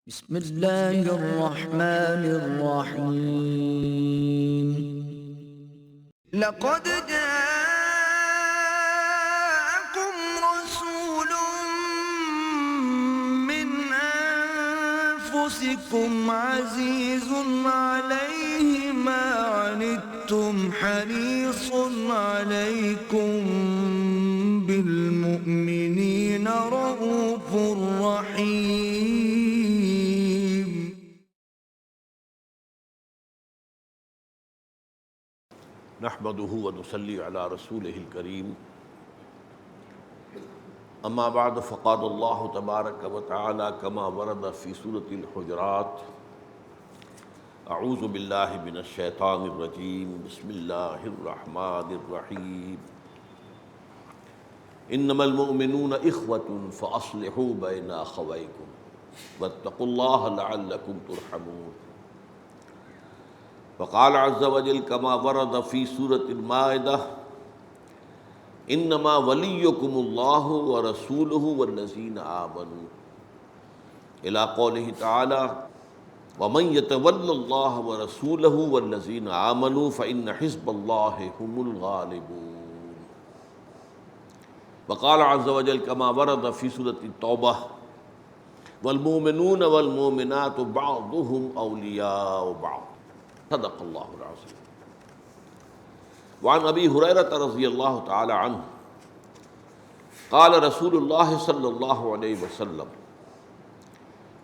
بسم اللہ الرحمن الرحیم لقد جاءكم رسول من انفسكم عزيز عليه ما عنتم حريص عليكم بالمؤمنين رؤوف رحيم. نحمده ونصلي على رسوله الكريم اما بعد فقال الله تبارك وتعالى كما ورد في سورة الحجرات اعوذ بالله من الشيطان الرجيم بسم الله الرحمن الرحيم انما المؤمنون اخوة فاصلحوا بين اخويكم واتقوا الله لعلكم ترحمون. وقال عز وجل كما ورد في سورة المائدة انما وليكم الله ورسوله والذين آمنوا الى قوله تعالى ومن يتول الله ورسوله والذين آمنوا فإن حزب الله هم الغالبون. وقال عز وجل كما ورد في سورة التوبة والمؤمنون والمؤمنات بعضهم أولياء بعض. صدق اللہ العظیم. وعن ابی ہریرہ رضی اللہ تعالی عنہ قال رسول اللہ صلی اللہ علیہ وسلم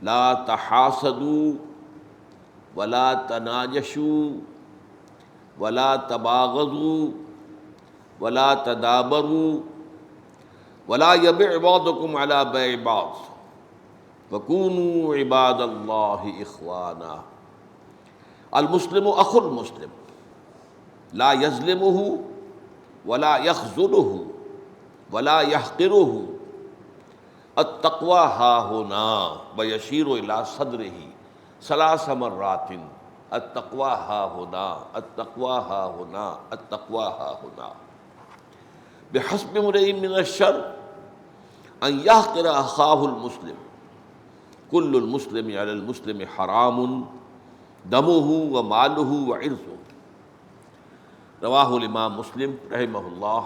لا تحاسدوا ولا تناجشوا ولا تباغضوا ولا تدابروا ولا يبع بعضكم على بيع بعض وكونوا عباد الله اخوانا. المسلم اخو المسلم لا يظلمه ولا يخذله ولا يحقره التقوى ها هنا ويشير الى صدره ثلاث مرات التقوى ها هنا التقوى ها هنا التقوى ها هنا. بحسب امرئ من الشر ان يحقر اخاه المسلم كل المسلم على المسلم حرام دمه وماله وعرضه. رواہ الامام مسلم رحمہ اللہ.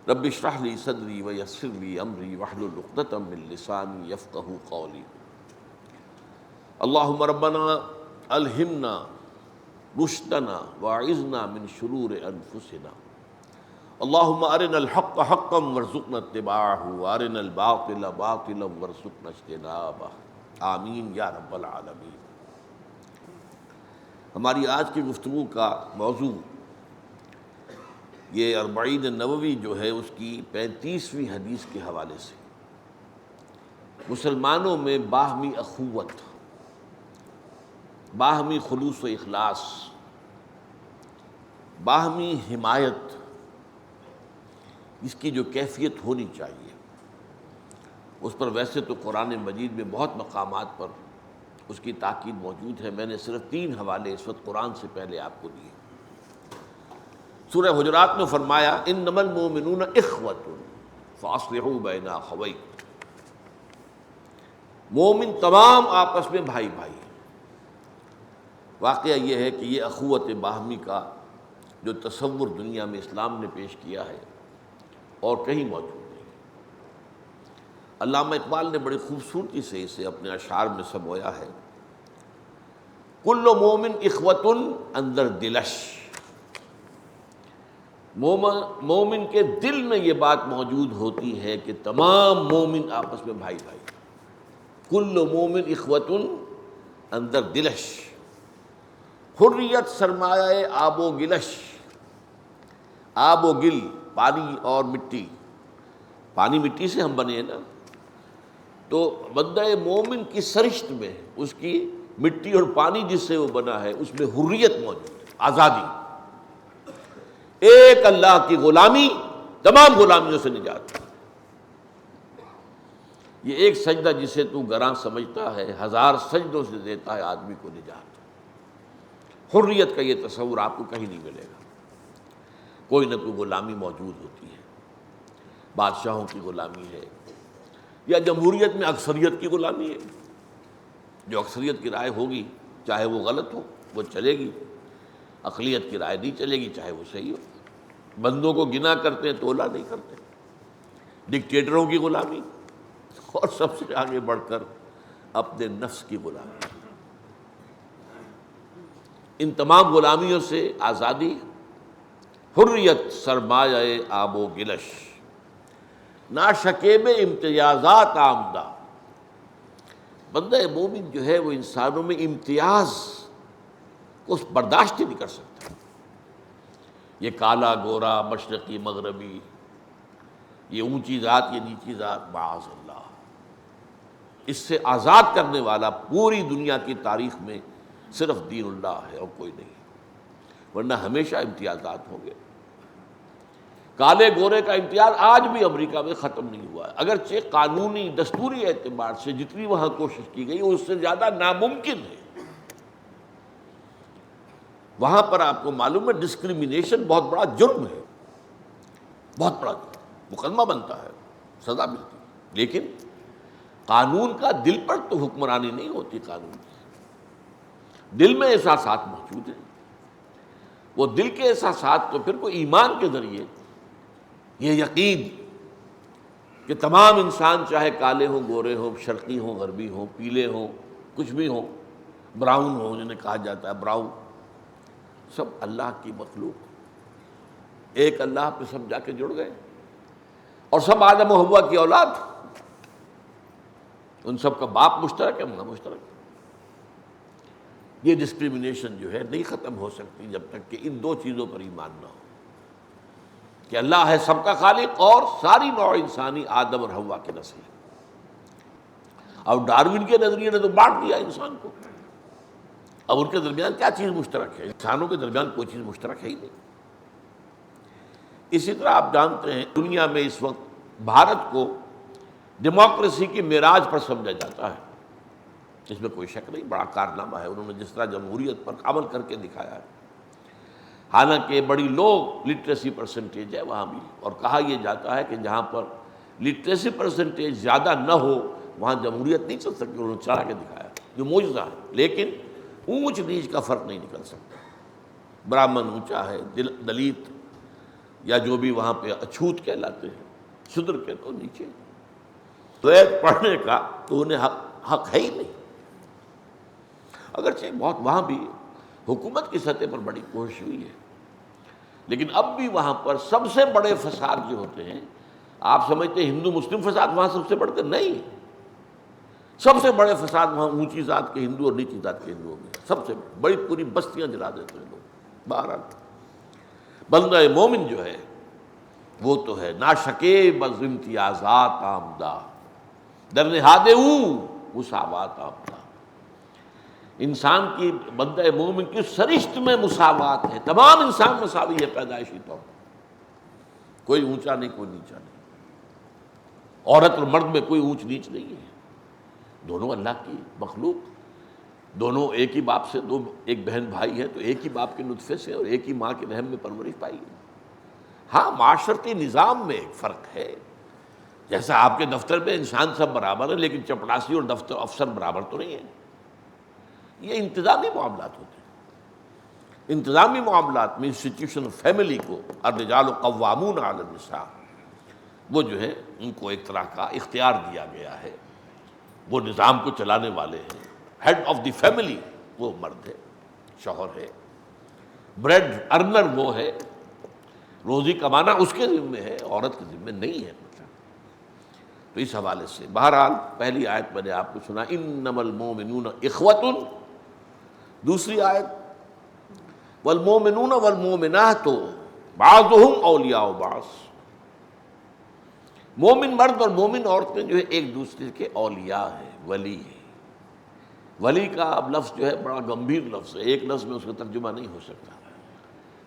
رب اشرح لی صدری ویسر لی امری واحلل عقدۃ من لسانی یفقہوا قولی. اللہم ربنا الہمنا رشدنا واعذنا من شرور انفسنا. اللہم ارنا الحق حقا وارزقنا اتباعہ وارنا الباطل باطلا وارزقنا اجتنابہ. آمین یا رب العالمین. ہماری آج کی گفتگو کا موضوع یہ اربعین نووی جو ہے اس کی 35ویں حدیث کے حوالے سے مسلمانوں میں باہمی اخوت، باہمی خلوص و اخلاص، باہمی حمایت، اس کی جو کیفیت ہونی چاہیے اس پر ویسے تو قرآن مجید میں بہت مقامات پر اس کی تاکید موجود ہے. میں نے صرف 3 حوالے اس وقت قرآن سے پہلے آپ کو دیے. سورہ حجرات میں فرمایا انما المؤمنون اخوۃ فاصلحوا بین اخویکم. مومن تمام آپس میں بھائی بھائی. واقعہ یہ ہے کہ یہ اخوت باہمی کا جو تصور دنیا میں اسلام نے پیش کیا ہے اور کہیں موجود نہیں. علامہ اقبال نے بڑی خوبصورتی سے اسے اپنے اشعار میں سمویا ہے. کل مومن اخوۃ اندر دلش. مومن کے دل میں یہ بات موجود ہوتی ہے کہ تمام مومن آپس میں بھائی بھائی. کل مومن اخوۃ اندر دلش. حریت سرمایہ آب و گلش. آب و گل پانی اور مٹی. پانی مٹی سے ہم بنے ہیں نا، تو بندہ مومن کی سرشت میں اس کی مٹی اور پانی جس سے وہ بنا ہے اس میں حریت موجود ہے، آزادی. ایک اللہ کی غلامی تمام غلامیوں سے نجات. یہ ایک سجدہ جسے تو گراں سمجھتا ہے 1000 سجدوں سے دیتا ہے آدمی کو نجات. حریت کا یہ تصور آپ کو کہیں نہیں ملے گا. کوئی نہ کوئی غلامی موجود ہوتی ہے. بادشاہوں کی غلامی ہے یا جمہوریت میں اکثریت کی غلامی ہے. جو اکثریت کی رائے ہوگی چاہے وہ غلط ہو وہ چلے گی، اقلیت کی رائے نہیں چلے گی چاہے وہ صحیح ہو۔ بندوں کو گنا کرتے ہیں تولا نہیں کرتے، ڈکٹیٹروں کی غلامی اور سب سے آگے بڑھ کر اپنے نفس کی غلامی، ان تمام غلامیوں سے آزادی، حریت سرمایہ آب و گلش، ناشکیب امتیازات آمدہ۔ بندہ مومن جو ہے وہ انسانوں میں امتیاز کو برداشت ہی نہیں کر سکتا، یہ کالا گورا مشرقی مغربی، یہ اونچی ذات یہ نیچی ذات، معاذ اللہ۔ اس سے آزاد کرنے والا پوری دنیا کی تاریخ میں صرف دین اللہ ہے اور کوئی نہیں، ورنہ ہمیشہ امتیازات ہوں گے۔ کالے گورے کا امتیاز آج بھی امریکہ میں ختم نہیں ہوا ہے، اگرچہ قانونی دستوری اعتبار سے جتنی وہاں کوشش کی گئی اس سے زیادہ ناممکن ہے۔ وہاں پر آپ کو معلوم ہے ڈسکریمنیشن بہت بڑا جرم ہے، بہت بڑا مقدمہ بنتا ہے، سزا ملتی ہے، لیکن قانون کا دل پر تو حکمرانی نہیں ہوتی۔ قانون کی دل میں احساسات موجود ہیں، وہ دل کے احساسات تو پھر کوئی ایمان کے ذریعے یہ یقین کہ تمام انسان چاہے کالے ہوں گورے ہوں شرقی ہوں غربی ہوں پیلے ہوں کچھ بھی ہوں براؤن ہوں جنہیں کہا جاتا ہے براؤن، سب اللہ کی مخلوق، ایک اللہ پہ سب جا کے جڑ گئے اور سب آدم و حوا کی اولاد، ان سب کا باپ مشترک ہے ماں مشترک ہے۔ یہ ڈسکریمنیشن جو ہے نہیں ختم ہو سکتی جب تک کہ ان دو چیزوں پر ایمان نہ ہو کہ اللہ ہے سب کا خالق اور ساری نوع انسانی آدم اور حوا کی نسل ہے۔ اب ڈارون کے نظریے نے تو بانٹ دیا انسان کو، اب ان کے درمیان کیا چیز مشترک ہے؟ انسانوں کے درمیان کوئی چیز مشترک ہے ہی نہیں۔ اسی طرح آپ جانتے ہیں دنیا میں اس وقت بھارت کو ڈیموکریسی کی معراج پر سمجھا جاتا ہے، اس میں کوئی شک نہیں، بڑا کارنامہ ہے انہوں نے جس طرح جمہوریت پر عمل کر کے دکھایا ہے۔ حالانکہ بڑی لو لٹریسی پرسنٹیج ہے وہاں بھی، اور کہا یہ جاتا ہے کہ جہاں پر لٹریسی پرسنٹیج زیادہ نہ ہو وہاں جمہوریت نہیں چل سکتی، انہوں نے چلا کے دکھایا جو معجزہ ہے۔ لیکن اونچ نیچ کا فرق نہیں نکل سکتا، برہمن اونچا ہے، دلت یا جو بھی وہاں پہ اچھوت کہلاتے ہیں، شودر کے تو نیچے، وید پڑھنے کا تو انہیں حق ہے ہی نہیں۔ اگرچہ بہت وہاں بھی حکومت کی سطح پر بڑی کوشش ہوئی ہے، لیکن اب بھی وہاں پر سب سے بڑے فساد جو ہوتے ہیں، آپ سمجھتے ہیں ہندو مسلم فساد وہاں سب سے بڑھ کر نہیں، سب سے بڑے فساد وہاں اونچی ذات کے ہندو اور نیچی ذات کے ہندوؤں میں، سب سے بڑی پوری بستیاں جلا دیتے ہیں لوگ۔ بہرحال بندہ مومن جو ہے وہ تو ہے ناشکے بز امتیازات آمدہ، در نہاد او مساوات آمدہ۔ انسان کی بندہ مومن کی سرشت میں مساوات ہے، تمام انسان مساوی ہے پیدائشی طور پر، کوئی اونچا نہیں کوئی نیچا نہیں، عورت اور مرد میں کوئی اونچ نیچ نہیں ہے، دونوں اللہ کی مخلوق، دونوں ایک ہی باپ سے، دو ایک بہن بھائی ہیں تو ایک ہی باپ کے نطفے سے اور ایک ہی ماں کے رحم میں پرورش پائی ہے۔ ہاں معاشرتی نظام میں ایک فرق ہے، جیسا آپ کے دفتر میں انسان سب برابر ہیں لیکن چپڑاسی اور دفتر افسر برابر تو نہیں ہیں، یہ انتظامی معاملات ہوتے ہیں۔ انتظامی معاملات میں انسٹیٹیوشن فیملی کو الرجال قوامون علی النساء، وہ جو ہے ان کو ایک طرح کا اختیار دیا گیا ہے، وہ نظام کو چلانے والے ہیں، ہیڈ آف دی فیملی وہ مرد ہے، شوہر ہے، بریڈ ارنر وہ ہے، روزی کمانا اس کے ذمہ ہے، عورت کے ذمہ نہیں ہے۔ تو اس حوالے سے بہرحال پہلی آیت میں نے آپ کو سنا انما المؤمنون اخوۃ، دوسری آیت والمؤمنون والمؤمنات بعضهم اولیاء بعض، مومن مرد اور مومن عورتیں جو ہے ایک دوسرے کے اولیاء ہیں، ولی ہیں۔ ولی کا اب لفظ جو ہے بڑا گمبھیر لفظ ہے، ایک لفظ میں اس کا ترجمہ نہیں ہو سکتا،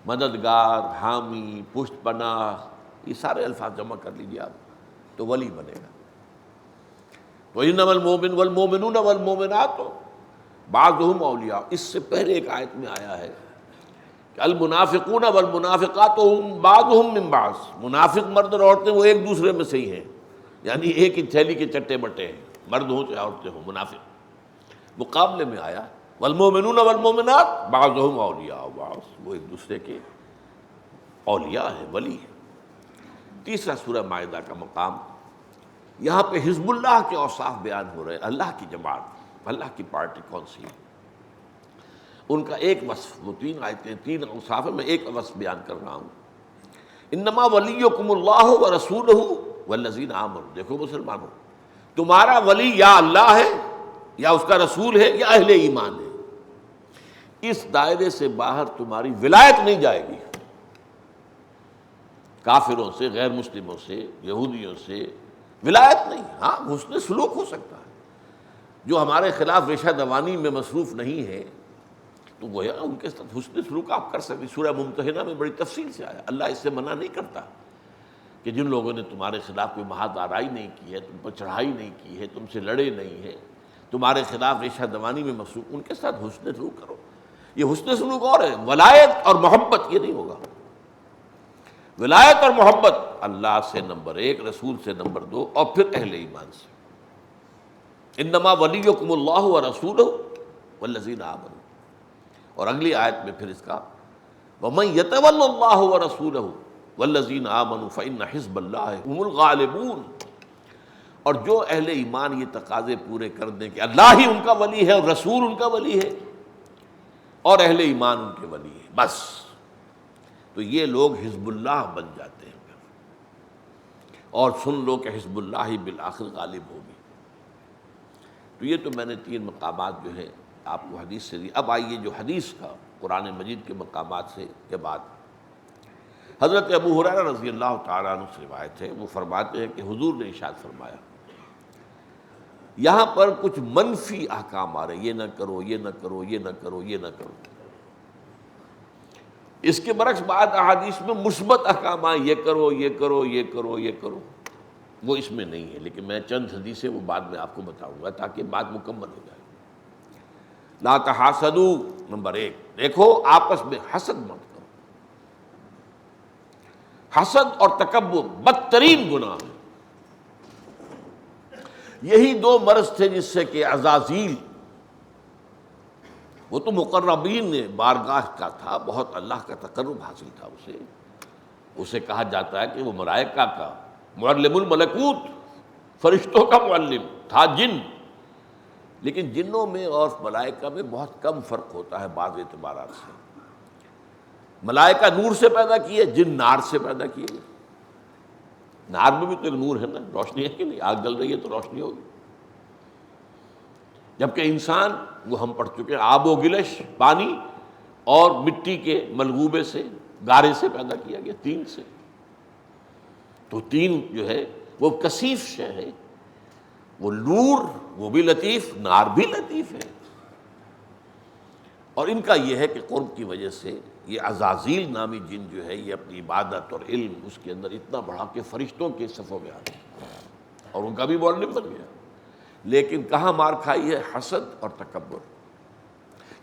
مددگار، حامی، پشت پناہ، یہ سارے الفاظ جمع کر لیجیے آپ تو ولی بنے گا۔ تو انما المؤمن والمؤمنون والمؤمنات بعضهم اولیاء، اس سے پہلے ایک آیت میں آیا ہے کہ المنافقون والمنافقات بعضهم من بعض، منافق مرد اور عورتیں وہ ایک دوسرے میں سے ہی ہیں، یعنی ایک ہی تھیلی کے چٹے بٹے ہیں، مرد ہوں چاہے عورتیں ہوں، منافق مقابلے میں آیا والمؤمنون والمؤمنات بعضهم اولیاء بعض، وہ ایک دوسرے کے اولیاء ہیں، ولی ہیں۔ تیسرا سورہ مائدہ کا مقام، یہاں پہ حزب اللہ کے اوصاف بیان ہو رہے ہیں، اللہ کی جماعت، اللہ کی پارٹی کون سی ہے، ان کا ایک وصف، وہ 3 آیتیں 3 اوصاف ہیں، میں ایک وصف بیان کر رہا ہوں۔ انما ولیکم اللہ ورسولہ والذین آمنوا، دیکھو مسلمانوں، تمہارا ولی یا اللہ ہے یا اس کا رسول ہے یا اہل ایمان ہے، اس دائرے سے باہر تمہاری ولایت نہیں جائے گی۔ کافروں سے، غیر مسلموں سے، یہودیوں سے ولایت نہیں، ہاں حسن سلوک ہو سکتا ہے، جو ہمارے خلاف ریشہ دوانی میں مصروف نہیں ہے تو وہ ان کے ساتھ حسن سلوک آپ کر سکتے۔ سورہ ممتحنہ میں بڑی تفصیل سے آیا، اللہ اس سے منع نہیں کرتا کہ جن لوگوں نے تمہارے خلاف کوئی محاذ آرائی نہیں کی ہے، تم پر چڑھائی نہیں کی ہے، تم سے لڑے نہیں ہیں، تمہارے خلاف ریشہ دوانی میں مصروف، ان کے ساتھ حسن سلوک کرو۔ یہ حسن سلوک اور ہے، ولایت اور محبت یہ نہیں ہوگا۔ ولایت اور محبت اللہ سے نمبر 1، رسول سے نمبر 2، اور پھر اہل ایمان سے۔ انما ولیکم اللہ ورسولہ والذین آمنوا، اور اگلی آیت میں پھر اس کا وَمَن يَتَوَلَّ اللَّهَ وَرَسُولَهُ وَالَّذِينَ آمَنُوا فَإِنَّ حِزْبَ اللَّهِ هُمُ الْغَالِبُونَ، اور جو اہل ایمان یہ تقاضے پورے کر دیں کہ اللہ ہی ان کا ولی ہے اور رسول ان کا ولی ہے اور اہل ایمان ان کے ولی ہے، بس تو یہ لوگ حزب اللہ بن جاتے ہیں۔ اور سن لو کہ حزب اللہ ہی بالآخر غالب ہوگی۔ تو یہ تو میں نے 3 مقامات جو ہیں آپ کو حدیث سے دی۔ اب آئیے جو حدیث کا قرآن مجید کے مقامات سے کے بعد حضرت ابو ہریرہ رضی اللہ تعالیٰ عنہ سے روایت ہے، وہ فرماتے ہیں کہ حضور نے ارشاد فرمایا، یہاں پر کچھ منفی احکام آ رہے ہیں، یہ نہ کرو، یہ نہ کرو، یہ نہ کرو، یہ نہ کرو۔ اس کے برعکس بعض احادیث میں مثبت احکام آئے، یہ کرو، یہ کرو، یہ کرو، یہ کرو، وہ اس میں نہیں ہے، لیکن میں چند حدیثیں وہ بعد میں آپ کو بتاؤں گا تاکہ بات مکمل ہو جائے۔ لا تحاسدوا، نمبر 1، دیکھو آپس میں حسد مت کرو۔ حسد اور تکبر بدترین گناہ ہے۔ یہی 2 مرض تھے جس سے کہ عزازیل، وہ تو مقربین نے بارگاہ کا تھا، بہت اللہ کا تقرب حاصل تھا اسے کہا جاتا ہے کہ وہ ملائکہ کا معلم الملکوت، فرشتوں کا معلم تھا، جن، لیکن جنوں میں اور ملائکہ میں بہت کم فرق ہوتا ہے بعض اعتبارات سے۔ ملائکہ نور سے پیدا کیے، جن نار سے پیدا کیے گئے۔ نار میں بھی تو ایک نور ہے نا، روشنی ہے کہ نہیں، آگ جل رہی ہے تو روشنی ہوگی۔ جبکہ انسان، وہ ہم پڑھ چکے ہیں، آب و گلش، پانی اور مٹی کے ملغوبے سے، گارے سے پیدا کیا گیا، طین سے۔ تو طین جو ہے وہ کثیف شے ہے، وہ نور وہ بھی لطیف، نار بھی لطیف ہے۔ اور ان کا یہ ہے کہ قرب کی وجہ سے یہ عزازیل نامی جن جو ہے یہ اپنی عبادت اور علم اس کے اندر اتنا بڑھا کہ فرشتوں کے صفوں میں آ گیا اور ان کا بھی معلم بن گیا۔ لیکن کہاں مار کھائی ہے؟ حسد اور تکبر۔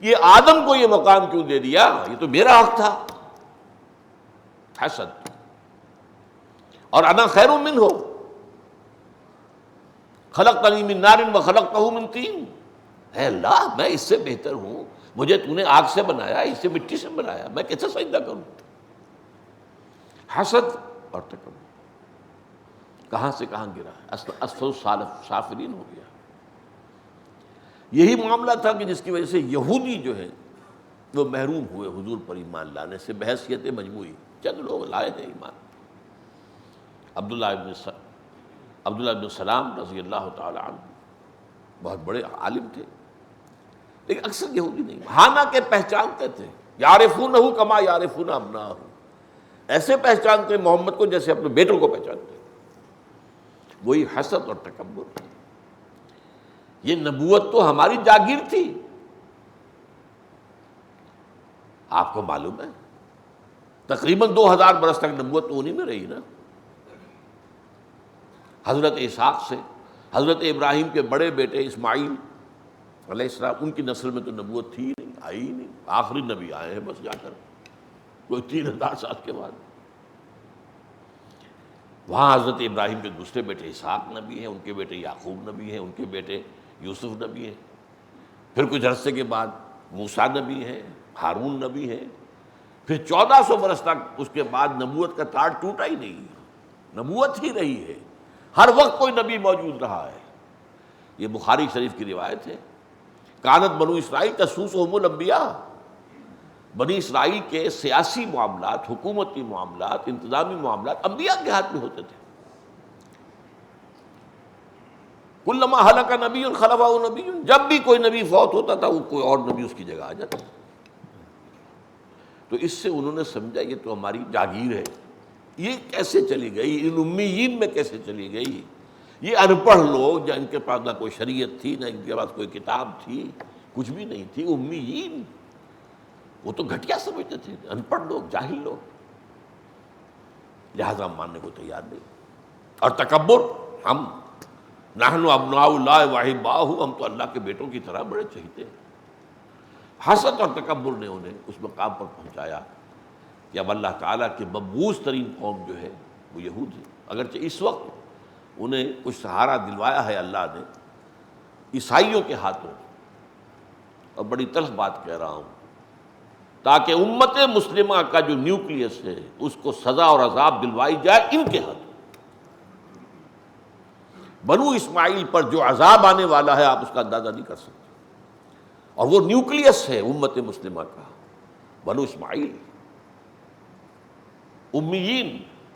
یہ آدم کو یہ مقام کیوں دے دیا؟ یہ تو میرا حق تھا۔ حسد، اور انا خیر منہ، خلقتنی من نار وخلقتہ من طین، اے اللہ میں اس سے بہتر ہوں، مجھے تو نے آگ سے بنایا، اس سے مٹی سے بنایا، میں کیسے سجدہ کروں؟ حسد اور تکبر کہاں سے کہاں گرا ہے، اسفل سافلین ہو گیا۔ یہی معاملہ تھا کہ جس کی وجہ سے یہودی جو ہے وہ محروم ہوئے حضور پر ایمان لانے سے بحیثیت مجموعی۔ چند لوگ لائے تھے ایمان، عبداللہ بن سلام رضی اللہ تعالی عنہ، بہت بڑے عالم تھے، لیکن اکثر یہودی نہیں، حالانکہ پہچانتے تھے، یعرفونہ کما یعرفون ابناءہ، ایسے پہچانتے محمد کو جیسے اپنے بیٹوں کو پہچانتے۔ وہی حسد اور تکبر۔ یہ نبوت تو ہماری جاگیر تھی، آپ کو معلوم ہے تقریباً 2000 برس تک نبوت تو انہی میں رہی نا۔ حضرت اسحاق سے، حضرت ابراہیم کے بڑے بیٹے اسماعیل علیہ السلام، ان کی نسل میں تو نبوت تھی ہی نہیں، آئی ہی نہیں، آخری نبی آئے ہیں بس جا کر کوئی 3000 سال کے بعد۔ وہاں حضرت ابراہیم کے دوسرے بیٹے اسحاق نبی ہیں، ان کے بیٹے یعقوب نبی ہیں، ان کے بیٹے یوسف نبی ہیں، پھر کچھ عرصے کے بعد موسیٰ نبی ہے، ہارون نبی ہے، پھر 1400 برس تک اس کے بعد نبوت کا تاڑ ٹوٹا ہی نہیں، نبوت ہی رہی ہے، ہر وقت کوئی نبی موجود رہا ہے۔ یہ بخاری شریف کی روایت ہے، کانت بنو اسرائیل تسوسہم الانبیاء، بنی اسرائیل کے سیاسی معاملات، حکومتی معاملات، انتظامی معاملات انبیاء کے ہاتھ میں ہوتے تھے۔ کلما ہلک نبی خلفہ نبی، جب بھی کوئی نبی فوت ہوتا تھا وہ کوئی اور نبی اس کی جگہ آ جاتا تھا۔ تو اس سے انہوں نے سمجھا یہ تو ہماری جاگیر ہے، یہ کیسے چلی گئی، ان امیین میں کیسے چلی گئی، یہ ان پڑھ لوگ جن کے پاس نہ کوئی شریعت تھی، نہ ان کے پاس کوئی کتاب تھی، کچھ بھی نہیں تھی، امیین، وہ تو گھٹیا سمجھتے تھے، ان پڑھ لوگ، جاہل لوگ، لہذا ماننے کو تیار نہیں۔ اور تکبر، ہم نحن ابناء اللہ واحباہ، ہم تو اللہ کے بیٹوں کی طرح بڑے چہیتے ہیں۔ حسد اور تکبر نے انہیں اس مقام پر پہنچایا کہ اب اللہ تعالیٰ کے مبعوث ترین قوم جو ہے وہ یہود ہے، اگرچہ اس وقت انہیں کچھ سہارا دلوایا ہے اللہ نے عیسائیوں کے ہاتھوں، اور بڑی تلخ بات کہہ رہا ہوں، تاکہ امت مسلمہ کا جو نیوکلیس ہے اس کو سزا اور عذاب دلوائی جائے ان کے ہاتھوں۔ بنو اسماعیل پر جو عذاب آنے والا ہے آپ اس کا اندازہ نہیں کر سکتے، اور وہ نیوکلیس ہے امت مسلمہ کا، بنو اسماعیل، امیین،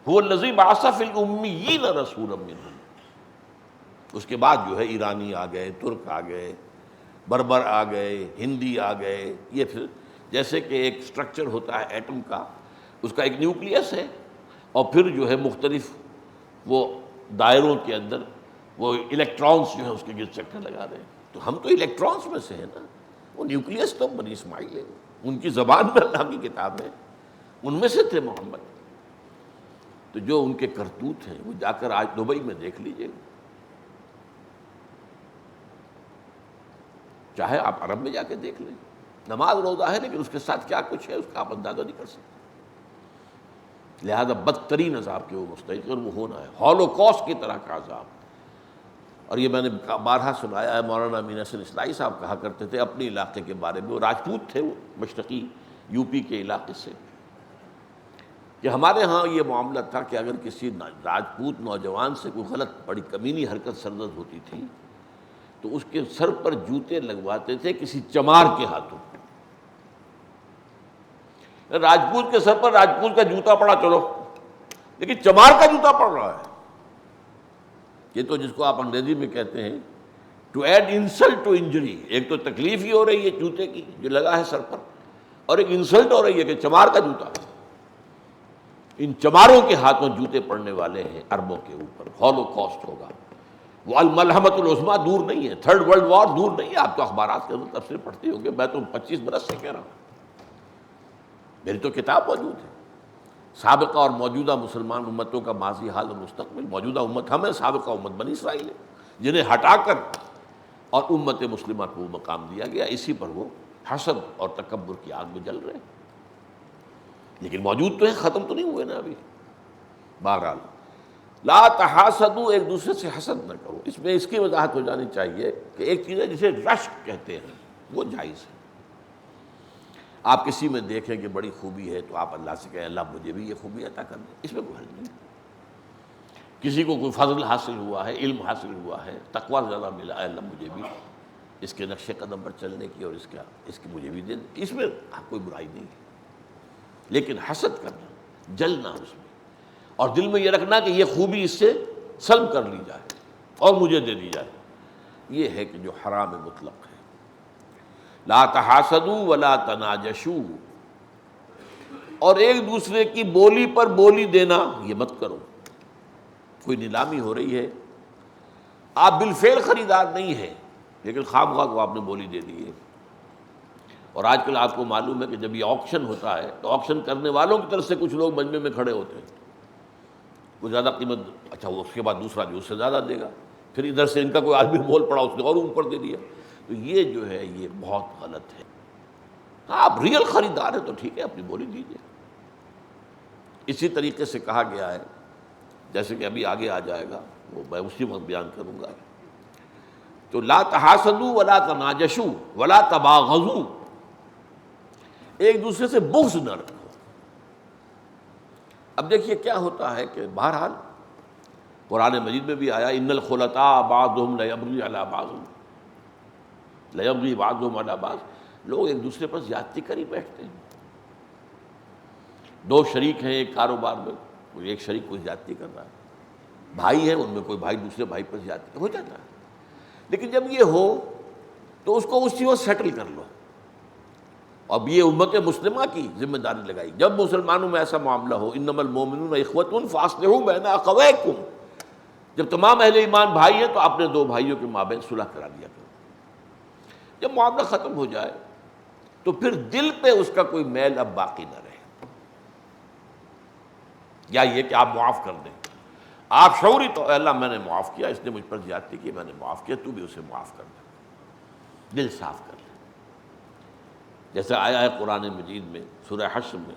هو الذی بعث فی الامیین رسولا منہم۔ اس کے بعد جو ہے ایرانی آ گئے، ترک آ گئے، بربر آ گئے، ہندی آ گئے، یہ پھر جیسے کہ ایک سٹرکچر ہوتا ہے ایٹم کا، اس کا ایک نیوکلیس ہے، اور پھر جو ہے مختلف وہ دائروں کے اندر وہ الیکٹرانس جو ہے اس کے گرد چکر لگا رہے ہیں۔ تو ہم تو الیکٹرانس میں سے ہیں نا، وہ نیوکلیس تو بنی اسماعیل ہے، ان کی زبان میں اللہ کی کتاب ہے، ان میں سے تھے محمد۔ تو جو ان کے کرتوت ہیں وہ جا کر آج دبئی میں دیکھ لیجئے، چاہے آپ عرب میں جا کے دیکھ لیں، نماز روزہ ہے لیکن اس کے ساتھ کیا کچھ ہے اس کا آپ اندازہ نہیں کر سکتے۔ لہذا بدترین عذاب کے وہ مستحق، اور وہ ہونا ہے ہولوکاسٹ کی طرح کا عذاب۔ اور یہ میں نے بارہا سنایا ہے، مولانا امین حسن اصلاحی صاحب کہا کرتے تھے اپنے علاقے کے بارے میں، وہ راجپوت تھے، وہ مشرقی یو پی کے علاقے سے، کہ ہمارے ہاں یہ معاملہ تھا کہ اگر کسی راجپوت نوجوان سے کوئی غلط بڑی کمینی حرکت سرزد ہوتی تھی تو اس کے سر پر جوتے لگواتے تھے کسی چمار کے ہاتھوں۔ راجپوت کے سر پر راجپوت کا جوتا پڑا چلو، لیکن چمار کا جوتا پڑ رہا ہے، یہ تو جس کو آپ انگریزی میں کہتے ہیں to add insult to injury. ایک تو تکلیف ہی ہو رہی ہے جوتے کی جو لگا ہے سر پر، اور ایک انسلٹ ہو رہی ہے کہ چمار کا جوتا۔ ان چماروں کے ہاتھوں جوتے پڑنے والے ہیں عربوں کے اوپر، ہولوکاسٹ ہوگا۔ وہ الملحمۃ العظمیٰ دور نہیں ہے، تھرڈ ورلڈ وار دور نہیں ہے۔ آپ تو اخبارات کے اندر تفسیر پڑھتے ہوں گے، میں تو 25 برس سے کہہ رہا ہوں، میری تو کتاب موجود ہے، سابقہ اور موجودہ مسلمان امتوں کا ماضی، حال اور مستقبل۔ موجودہ امت ہم ہیں، سابقہ امت بنی اسرائیل ہے، جنہیں ہٹا کر اور امت مسلمہ کو وہ مقام دیا گیا، اسی پر وہ حسد اور تکبر کی آگ میں جل رہے ہیں، لیکن موجود تو ہیں، ختم تو نہیں ہوئے نا ابھی۔ بہرحال لا تحاسدوا، ایک دوسرے سے حسد نہ کرو۔ اس میں اس کی وضاحت ہو جانی چاہیے کہ ایک چیز ہے جسے رشک کہتے ہیں، وہ جائز ہے۔ آپ کسی میں دیکھیں کہ بڑی خوبی ہے تو آپ اللہ سے کہیں اللہ مجھے بھی یہ خوبی عطا کر دے، اس میں کوئی حرج نہیں۔ کسی کو کوئی فضل حاصل ہوا ہے، علم حاصل ہوا ہے، تقویٰ زیادہ ملا ہے، اللہ مجھے بھی اس کے نقش قدم پر چلنے کی اور اس کی مجھے بھی دے دے، اس میں کوئی برائی نہیں ہے۔ لیکن حسد کرنا، جلنا اس میں، اور دل میں یہ رکھنا کہ یہ خوبی اس سے سلب کر لی جائے اور مجھے دے دی جائے، یہ ہے کہ جو حرام مطلق ہے۔ لا تحاسدوا ولا تناجشوا، اور ایک دوسرے کی بولی پر بولی دینا یہ مت کرو۔ کوئی نیلامی ہو رہی ہے، آپ بالفعل خریدار نہیں ہیں لیکن خواہ مخواہ کو آپ نے بولی دے دی ہے۔ اور آج کل آپ کو معلوم ہے کہ جب یہ آکشن ہوتا ہے تو آکشن کرنے والوں کی طرف سے کچھ لوگ مجمع میں کھڑے ہوتے ہیں، وہ زیادہ قیمت، اچھا وہ اس کے بعد دوسرا جو اس سے زیادہ دے گا، پھر ادھر سے ان کا کوئی آدمی مول پڑا اس نے اور اوپر دے دیا، تو یہ جو ہے یہ بہت غلط ہے۔ آپ ریئل خریدار ہیں تو ٹھیک ہے، اپنی بولی دیجیے۔ اسی طریقے سے کہا گیا ہے، جیسے کہ ابھی آگے آ جائے گا وہ میں اسی وقت بیان کروں گا، تو لا تحاسدوا ولا تناجشوا ولا تباغضوا، ایک دوسرے سے بغض نہ رکھو۔ اب دیکھیے کیا ہوتا ہے کہ بہرحال قرآن مجید میں بھی آیا ان الخلطاء بعضهم لیبغی علی بعض، لیبغی بعضهم علی بعض، لوگ ایک دوسرے پر زیادتی کر ہی بیٹھتے ہیں۔ دو شریک ہیں ایک کاروبار میں، کوئی ایک شریک کوئی زیادتی کر رہا ہے، بھائی ہیں ان میں کوئی بھائی دوسرے بھائی پر زیادتی ہو جاتا ہے، لیکن جب یہ ہو تو اس کو اسی وقت سیٹل کر لو۔ اب یہ امت مسلمہ کی ذمہ داری لگائی، جب مسلمانوں میں ایسا معاملہ ہو انما المؤمنون اخوۃ فاصلحوا بین اخویکم، جب تمام اہل ایمان بھائی ہیں تو اپنے دو بھائیوں کے مابین صلح کرا دیا کرو۔ جب معاملہ ختم ہو جائے تو پھر دل پہ اس کا کوئی میل اب باقی نہ رہے، یا یہ کہ آپ معاف کر دیں، آپ شعوری تو اللہ میں نے معاف کیا، اس نے مجھ پر زیادتی کی، میں نے معاف کیا، تو بھی اسے معاف کر دے، دل صاف کر لے۔ جیسے آیا ہے قرآن مجید میں سورہ حشر میں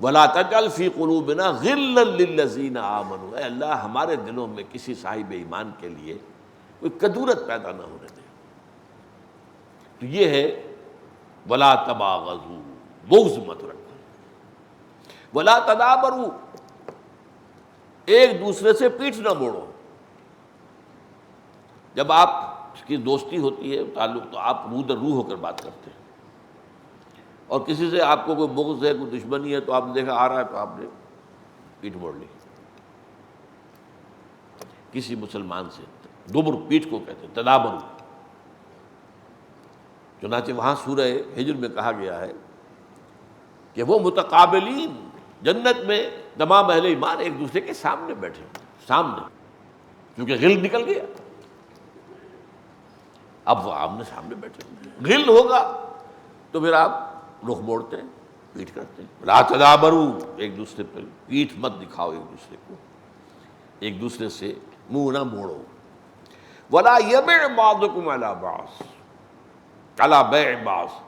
وَلَا تَجْعَلْ فِي قُلُوبِنَا غِلًّا لِّلَّذِينَ آمَنُوا، اے اللہ ہمارے دلوں میں کسی صاحب ایمان کے لیے کوئی کدورت پیدا نہ ہونے دے۔ تو یہ ہے وَلَا تَبَاغَضُوا، بغض مت رکھو، وَلَا تَدَابَرُوا، ایک دوسرے سے پیٹھ نہ موڑو۔ جب آپ کی دوستی ہوتی ہے تعلق تو آپ روح در روح ہو کر بات کرتے ہیں، اور کسی سے آپ کو کوئی بغض ہے کوئی دشمنی ہے تو آپ نے دیکھا آ رہا ہے تو آپ نے پیٹھ موڑ لی۔ کسی مسلمان سے دبر پیٹھ کو کہتے ہیں تدابر، چنانچہ وہاں سورہ ہجر میں کہا گیا ہے کہ وہ متقابلین جنت میں تمام اہل ایمان ایک دوسرے کے سامنے بیٹھے، سامنے، کیونکہ غل نکل گیا، اب وہ آمنے سامنے بیٹھے۔ غل ہوگا تو پھر آپ رخ موڑتے ہیں، پیٹھ کرتے ہیں۔ لا تدابروا، ایک دوسرے پر پیٹھ مت دکھاؤ، ایک دوسرے کو، ایک دوسرے سے منہ نہ موڑو۔ ولا یبع بعضکم علی بعض، علی بیع بعض،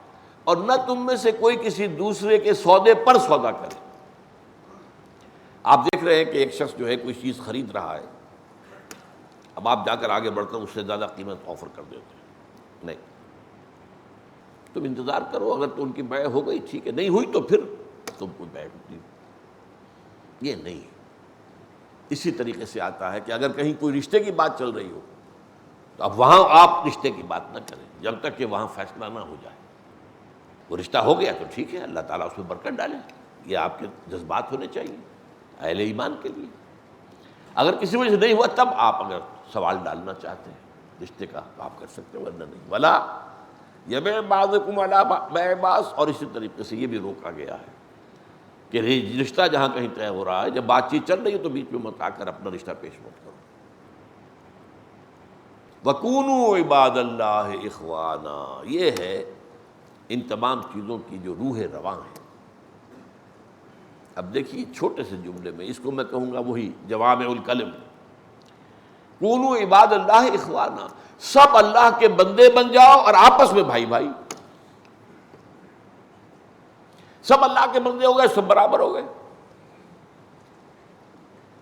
اور نہ تم میں سے کوئی کسی دوسرے کے سودے پر سودا کرے۔ آپ دیکھ رہے ہیں کہ ایک شخص جو ہے کوئی چیز خرید رہا ہے، اب آپ جا کر آگے بڑھ کر اس سے زیادہ قیمت آفر کر دیتے ہیں، نہیں، تم انتظار کرو، اگر تو ان کی بیع ہو گئی ٹھیک ہے، نہیں ہوئی تو پھر تم کوئی بیع نہیں۔ یہ نہیں، اسی طریقے سے آتا ہے کہ اگر کہیں کوئی رشتے کی بات چل رہی ہو تو اب وہاں آپ رشتے کی بات نہ کریں جب تک کہ وہاں فیصلہ نہ ہو جائے۔ وہ رشتہ ہو گیا تو ٹھیک ہے، اللہ تعالیٰ اس میں برکت ڈالے، یہ آپ کے جذبات ہونے چاہیے اہل ایمان کے لیے۔ اگر کسی وجہ سے نہیں ہوا تب آپ اگر سوال ڈالنا چاہتے ہیں رشتے کا تو آپ کر سکتے ہیں، ورنہ نہیں۔ ولا یبع بعضکم علی بیع بعض، اور اسی طریقے سے یہ بھی روکا گیا ہے کہ رشتہ جہاں کہیں طے ہو رہا ہے، جب بات چیت چل رہی ہے تو بیچ میں مت آ کر اپنا رشتہ پیش مت کرو۔ وَكُونُوا عِبَادَ اللَّهِ إِخْوَانًا، یہ ہے ان تمام چیزوں کی جو روح رواں ہے۔ اب دیکھیے چھوٹے سے جملے میں اس کو میں کہوں گا وہی جوامع الکلم، کونوا عباد اللہ اخوانا، سب اللہ کے بندے بن جاؤ اور آپس میں بھائی بھائی، سب اللہ کے بندے ہو گئے، سب برابر ہو گئے۔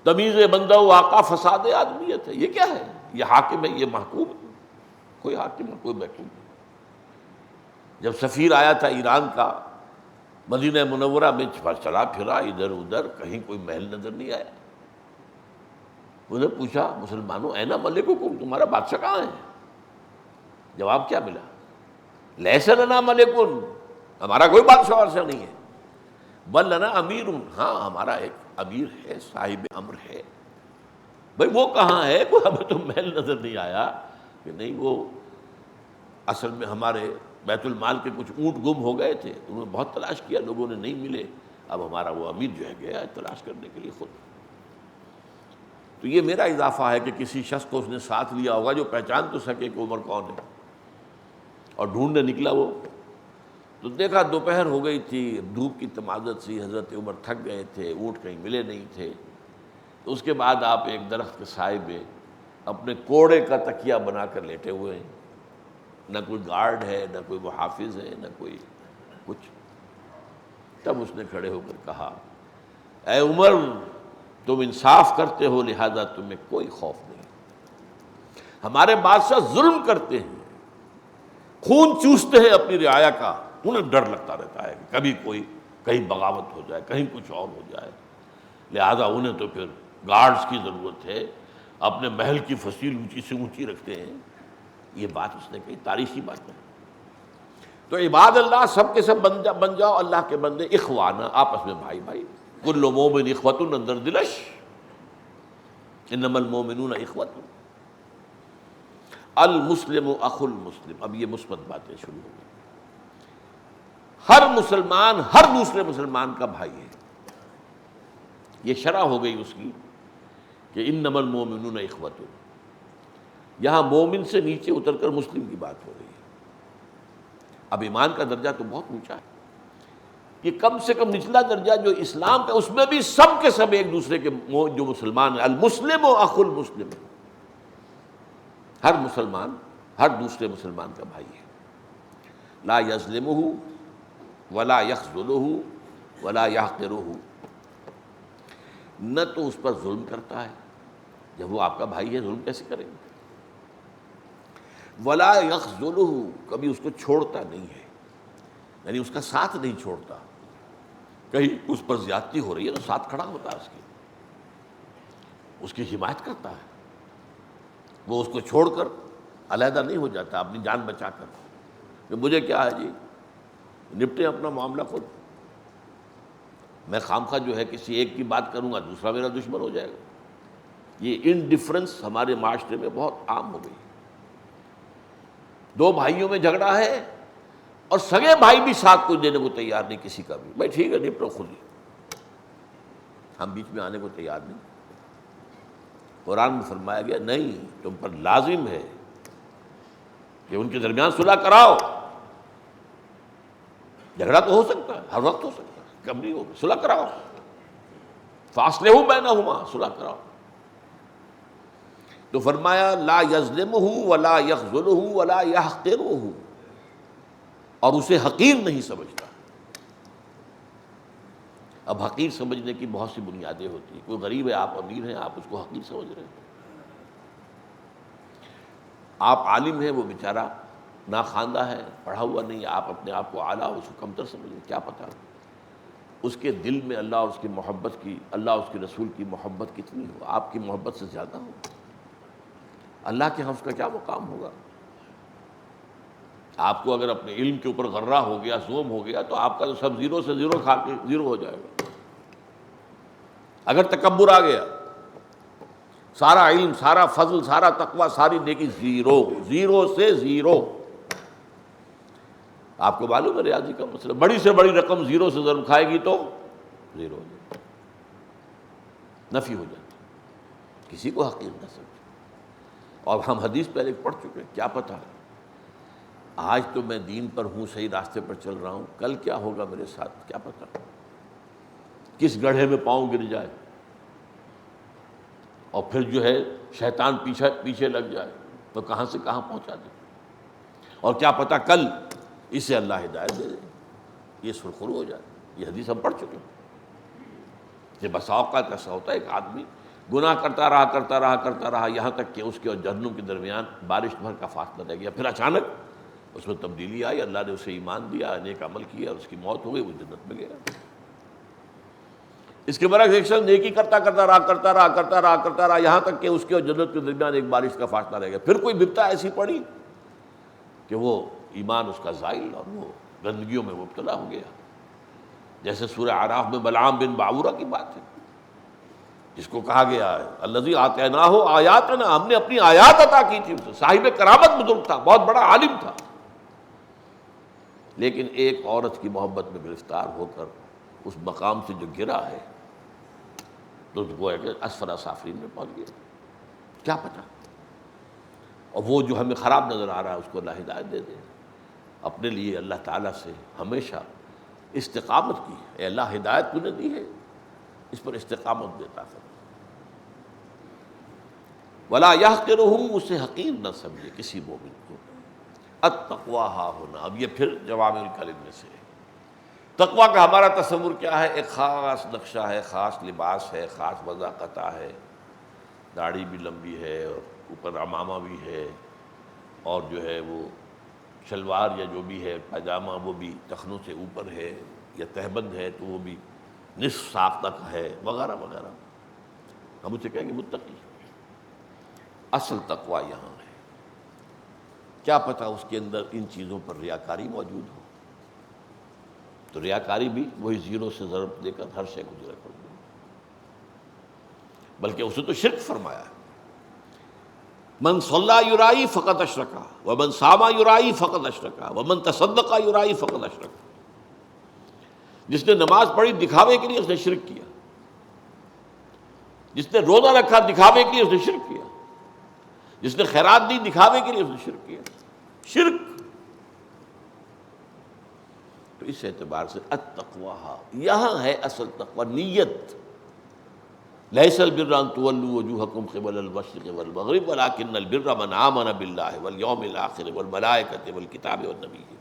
تمیز بندہ و آقا فساد آدمیت ہے، یہ کیا ہے؟ یہ حاکم ہے، یہ محکوم ہے، کوئی حاکم ہے کوئی محکوم ہے۔ جب سفیر آیا تھا ایران کا مدینہ منورہ میں چلا پھرا ادھر ادھر، کہیں کوئی محل نظر نہیں آیا۔ انہوں نے پوچھا مسلمانوں اینا ملککم، تمہارا بادشاہ کہاں ہے؟ جواب کیا ملا؟ لیس لنا ملکن، ہمارا کوئی بادشاہ وادشاہ نہیں ہے، بل لنا امیر، ہاں ہمارا ایک امیر ہے، صاحب امر ہے۔ بھائی وہ کہاں ہے؟ کوئی ہمیں تو محل نظر نہیں آیا کہ نہیں، وہ اصل میں ہمارے بیت المال کے کچھ اونٹ گم ہو گئے تھے، انہوں نے بہت تلاش کیا، لوگوں نے نہیں ملے، اب ہمارا وہ امیر جو ہے گیا ہے تلاش کرنے کے لیے خود۔ تو یہ میرا اضافہ ہے کہ کسی شخص کو اس نے ساتھ لیا ہوگا جو پہچان تو سکے کہ عمر کون ہے، اور ڈھونڈنے نکلا وہ تو دیکھا دوپہر ہو گئی تھی، دھوپ کی تمازت سی، حضرت عمر تھک گئے تھے، اونٹ کہیں ملے نہیں تھے۔ تو اس کے بعد آپ ایک درخت کے سائے میں اپنے کوڑے کا تکیہ بنا کر لیٹے ہوئے ہیں، نہ کوئی گارڈ ہے، نہ کوئی محافظ ہے، نہ کوئی کچھ۔ تب اس نے کھڑے ہو کر کہا اے عمر تم انصاف کرتے ہو لہذا تمہیں کوئی خوف نہیں، ہمارے بادشاہ ظلم کرتے ہیں، خون چوستے ہیں اپنی رعایا کا، انہیں ڈر لگتا رہتا ہے کہ کبھی کوئی کہیں بغاوت ہو جائے، کہیں کچھ اور ہو جائے، لہذا انہیں تو پھر گارڈز کی ضرورت ہے، اپنے محل کی فصیل اونچی سے اونچی رکھتے ہیں۔ یہ بات اس نے کہی، تاریخی بات ہے۔ تو عباد اللہ سب کے سب بن جاؤ اللہ کے بندے، اخوانا، آپس میں بھائی بھائی، کل مومن اخوۃ اندر دلش، انما المومنون اخوۃ، المسلم اخو المسلم۔ اب یہ مثبت باتیں شروع ہو گئی۔ ہر مسلمان ہر دوسرے مسلمان کا بھائی ہے، یہ شرح ہو گئی اس کی کہ انما المومنون اخوۃ۔ یہاں مومن سے نیچے اتر کر مسلم کی بات ہو رہی ہے۔ اب ایمان کا درجہ تو بہت اونچا ہے، یہ کم سے کم نچلا درجہ جو اسلام کا، اس میں بھی سب کے سب ایک دوسرے کے جو مسلمان ہیں، المسلم و اخو المسلم، ہر مسلمان ہر دوسرے مسلمان کا بھائی ہے۔ لا یظلمہ ولا یخذلہ ولا یحقرہ، نہ تو اس پر ظلم کرتا ہے، جب وہ آپ کا بھائی ہے ظلم کیسے کریں گے، ولا یخذلہ، کبھی اس کو چھوڑتا نہیں ہے، یعنی اس کا ساتھ نہیں چھوڑتا، کہیں اس پر زیادتی ہو رہی ہے تو ساتھ کھڑا ہوتا ہے، اس کی حمایت کرتا ہے، وہ اس کو چھوڑ کر علیحدہ نہیں ہو جاتا اپنی جان بچا کر کہ مجھے کیا ہے جی، نپٹے اپنا معاملہ خود، میں خامخواہ جو ہے کسی ایک کی بات کروں گا دوسرا میرا دشمن ہو جائے گا۔ یہ انڈیفرنس ہمارے معاشرے میں بہت عام ہو گئی، دو بھائیوں میں جھگڑا ہے اور سگے بھائی بھی ساتھ کو دینے کو تیار نہیں کسی کا بھی، بھائی ٹھیک ہے نپٹو خود ہی، ہم بیچ میں آنے کو تیار نہیں۔ قرآن میں فرمایا گیا نہیں، تم پر لازم ہے کہ ان کے درمیان صلح کراؤ، جھگڑا تو ہو سکتا ہے، ہر وقت ہو سکتا ہے، کب نہیں ہوگا، صلح کراؤ، فاصلحوا بینہما، صلح کراؤ۔ تو فرمایا لا یظلمہ ولا یخذلہ ولا یحقرہ، اور اسے حقیر نہیں سمجھتا۔ اب حقیر سمجھنے کی بہت سی بنیادیں ہوتی ہیں، کوئی غریب ہے، آپ امیر ہیں، آپ اس کو حقیر سمجھ رہے ہیں، آپ عالم ہیں، وہ بیچارہ ناخواندہ ہے، پڑھا ہوا نہیں ہے، آپ اپنے آپ کو اعلیٰ اس کو کمتر سمجھ رہے ہیں، کیا پتہ اس کے دل میں اللہ اور اس کی محبت کی، اللہ اور اس کے رسول کی محبت کتنی ہو، آپ کی محبت سے زیادہ ہو، اللہ کے ہاں اس کا کیا مقام ہوگا۔ آپ کو اگر اپنے علم کے اوپر غرہ ہو گیا، زوم ہو گیا، تو آپ کا تو سب زیرو سے زیرو کھا کے زیرو ہو جائے گا۔ اگر تکبر آ گیا، سارا علم، سارا فضل، سارا تقوی، ساری نیکی زیرو، زیرو سے زیرو۔ آپ کو معلوم ہے ریاضی کا مسئلہ، بڑی سے بڑی رقم زیرو سے ضرب کھائے گی تو زیرو ہو جائے گی، نفی ہو جاتی، کسی کو حقیر نہ سمجھے۔ اور ہم حدیث پہلے پڑھ چکے ہیں، کیا پتہ آج تو میں دین پر ہوں، صحیح راستے پر چل رہا ہوں، کل کیا ہوگا میرے ساتھ کیا پتہ، کس گڑھے میں پاؤں گر جائے اور پھر جو ہے شیطان پیچھے لگ جائے تو کہاں سے کہاں پہنچا دے، اور کیا پتہ کل اسے اللہ ہدایت دے دے، یہ سرخرو ہو جائے۔ یہ حدیث ہم پڑھ چکے ہیں کہ بسا اوقات ایسا ہوتا ہے ایک آدمی گناہ کرتا رہا یہاں تک کہ اس کے اور جہنم کے درمیان بارش بھر کا فاصلہ رہ گیا، پھر اچانک اس میں تبدیلی آئی، اللہ نے اسے ایمان دیا، نیک عمل کیا، اور اس کی موت ہو گئی، وہ جنت میں گیا۔ اس کے برعکس ایک شخص نیکی کرتا رہا یہاں تک کہ اس کے اور جنت کے درمیان ایک بارش کا فاصلہ رہ گیا، پھر کوئی بپتا ایسی پڑی کہ وہ ایمان اس کا زائل اور وہ گندگیوں میں مبتلا ہو گیا، جیسے سورہ اعراف میں بلعام بن باعورہ کی بات ہے، جس کو کہا گیا ہے الذی آتیناہ آیاتنا، ہم نے اپنی آیات عطا کی تھی اسے، صاحب کرامت بزرگ تھا، بہت بڑا عالم تھا، لیکن ایک عورت کی محبت میں گرفتار ہو کر اس مقام سے جو گرا ہے تو وہ ہے کہ اسفل سافلین میں پہنچ گیا، کیا پتہ۔ اور وہ جو ہمیں خراب نظر آ رہا ہے اس کو اللہ ہدایت دے دے، اپنے لیے اللہ تعالیٰ سے ہمیشہ استقامت کی، اے اللہ ہدایت تو نے دی ہے، اس پر استقامت دیتا ہے، ولا یحقرہ، اسے حقیر نہ سمجھے کسی مومن کو۔ التقویٰ ہا ہونا، اب یہ پھر جوامع الکلم میں سے تقویٰ کا ہمارا تصور کیا ہے، ایک خاص نقشہ ہے، خاص لباس ہے، خاص وضاقتہ ہے، داڑھی بھی لمبی ہے اور اوپر عمامہ بھی ہے، اور جو ہے وہ شلوار یا جو بھی ہے پاجامہ وہ بھی ٹخنوں سے اوپر ہے، یا تہبند ہے تو وہ بھی نصف ساق تک ہے، وغیرہ وغیرہ. ہم اسے کہیں گے متقی. اصل تقویٰ یہاں ہے. کیا پتہ اس کے اندر ان چیزوں پر ریاکاری موجود ہو، تو ریاکاری بھی وہی زیرو سے ضرب دے کر ہر شے کو ضرب کر دے. بلکہ اسے تو شرک فرمایا ہے. من صلی یرائی فقط اشرکا ومن صام یرائی فقط اشرکا ومن تصدق یرائی فقط اشرکا. جس نے نماز پڑھی دکھاوے کے لیے اس نے شرک کیا، جس نے روزہ رکھا دکھاوے کے لیے اس نے شرک کیا، جس نے خیرات دی دکھاوے کے لیے اس نے شرک کیا. شرک. تو اس اعتبار سے التقوی یہاں ہے اصل تقوی، نیت. لیس البر ان تولوا وجوہکم قبل المشرق والمغرب ولکن البر من آمن باللہ والیوم الآخر والملائکۃ والکتاب والنبیین.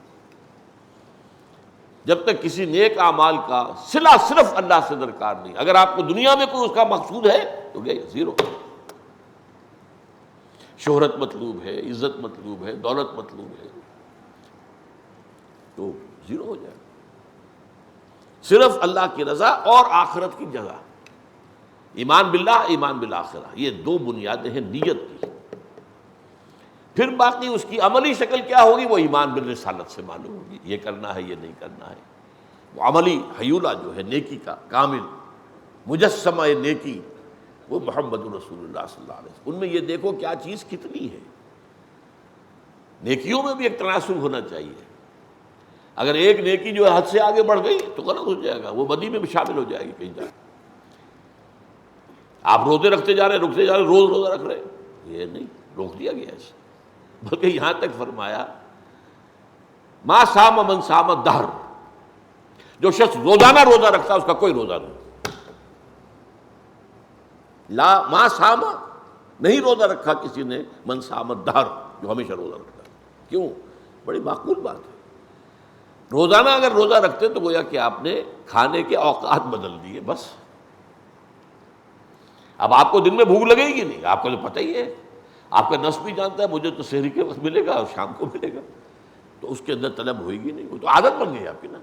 جب تک کسی نیک اعمال کا صلہ صرف اللہ سے درکار نہیں، اگر آپ کو دنیا میں کوئی اس کا مقصود ہے تو گئے زیرو. شہرت مطلوب ہے، عزت مطلوب ہے، دولت مطلوب ہے، تو زیرو ہو جائے. صرف اللہ کی رضا اور آخرت کی جزا. ایمان باللہ، ایمان بالآخرہ، یہ دو بنیادیں ہیں نیت کی. پھر باقی اس کی عملی شکل کیا ہوگی وہ ایمان بالرسالت سے معلوم ہوگی. یہ کرنا ہے، یہ نہیں کرنا ہے. وہ عملی حیولہ جو ہے نیکی کا کامل مجسمہ نیکی وہ محمد رسول اللہ صلی اللہ علیہ وسلم. ان میں یہ دیکھو کیا چیز کتنی ہے. نیکیوں میں بھی ایک تناسب ہونا چاہیے. اگر ایک نیکی جو ہے حد سے آگے بڑھ گئی تو غلط ہو جائے گا، وہ بدی میں بھی شامل ہو جائے گی کہیں جا کے. آپ روزے رکھتے جا رہے رکتے جا رہے، روز روزہ رکھ رہے، یہ نہیں، روک دیا گیا اسے. بلکہ یہاں تک فرمایا ما صام من صام الدہر، جو شخص روزانہ روزہ رکھتا ہے اس کا کوئی روزہ نہیں. لا ما صام، نہیں روزہ رکھا کسی نے، من صام الدہر، جو ہمیشہ روزہ رکھتا ہے. کیوں؟ بڑی معقول بات ہے. روزانہ اگر روزہ رکھتے تو گویا کہ آپ نے کھانے کے اوقات بدل دیے بس. اب آپ کو دن میں بھوک لگے گی نہیں، آپ کو تو پتہ ہی ہے، آپ کا نفس بھی جانتا ہے مجھے تو سحری کے وقت ملے گا اور شام کو ملے گا، تو اس کے اندر طلب ہوئے گی نہیں. وہ تو عادت بن گئی آپ کی نا.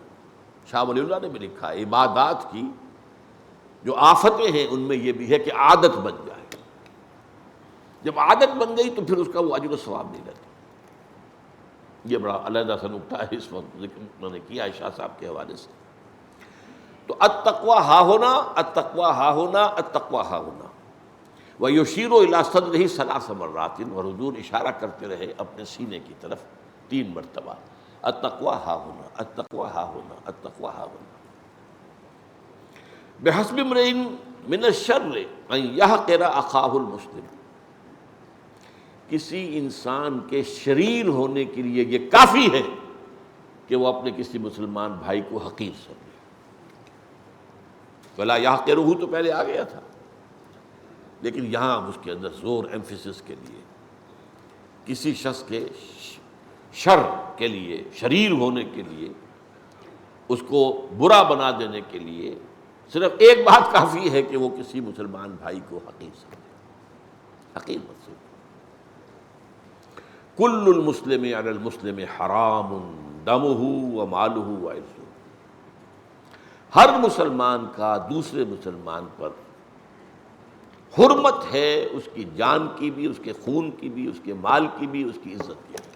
شاہ ولی اللہ نے بھی لکھا ہے عبادات کی جو آفتیں ہیں ان میں یہ بھی ہے کہ عادت بن جائے. جب عادت بن گئی تو پھر اس کا وہ اجر و ثواب نہیں رہتا. یہ بڑا علیحدہ سا نکتہ ہے، اس وقت ذکر میں نے کیا ہے شاہ صاحب کے حوالے سے. تو التقویٰ ہا ہونا، التقویٰ ہا ہونا، التقویٰ ہا ہونا. وَيُشِيرُ إِلَىٰ صَدْرِهِ ثَلَاثَ مَرَّاتٍ، اور حضور اشارہ کرتے رہے اپنے سینے کی طرف 3 مرتبہ. التقویٰ ہا ہونا، التقویٰ ہا ہونا، التقویٰ ہا ہونا. بِحَسْبِ امْرِئٍ مِّنَ الشَّرِّ أَن يَحْقِرَ أَخَاهُ الْمُسْلِمَ. کسی انسان کے شریر ہونے کے لیے یہ کافی ہے کہ وہ اپنے کسی مسلمان بھائی کو حقیر سمجھے. فَلَا يَحْقِرُهُ تو پہلے آ گیا تھا، لیکن یہاں اس کے اندر زور ایمفیسس کے لیے کسی شخص کے شر کے لیے، شریر ہونے کے لیے، اس کو برا بنا دینے کے لیے صرف ایک بات کافی ہے کہ وہ کسی مسلمان بھائی کو حقیر سمجھے. حقیر مت سمجھے. کل المسلم علی المسلم حرام دمہ ومالہ وعرضہ. ہر مسلمان کا دوسرے مسلمان پر حرمت ہے، اس کی جان کی بھی، اس کے خون کی بھی، اس کے مال کی بھی، اس کی عزت کی بھی.